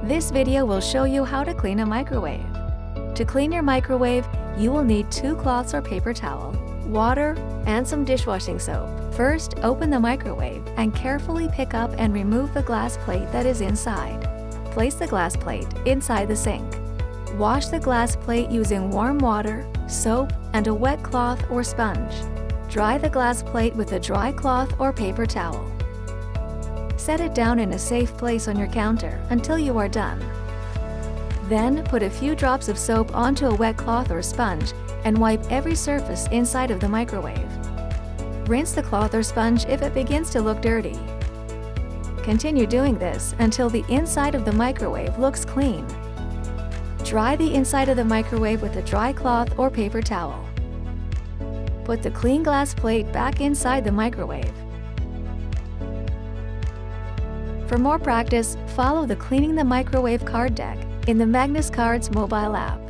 This video will show you how to clean a microwave. To clean your microwave, you will need 2 cloths or paper towel, water, and some dishwashing soap. First, open the microwave and carefully pick up and remove the glass plate that is inside. Place the glass plate inside the sink. Wash the glass plate using warm water, soap, and a wet cloth or sponge. Dry the glass plate with a dry cloth or paper towel. Set it down in a safe place on your counter until you are done. Then put a few drops of soap onto a wet cloth or sponge and wipe every surface inside of the microwave. Rinse the cloth or sponge if it begins to look dirty. Continue doing this until the inside of the microwave looks clean. Dry the inside of the microwave with a dry cloth or paper towel. Put the clean glass plate back inside the microwave. For more practice, follow the Cleaning the Microwave card deck in the MagnusCards mobile app.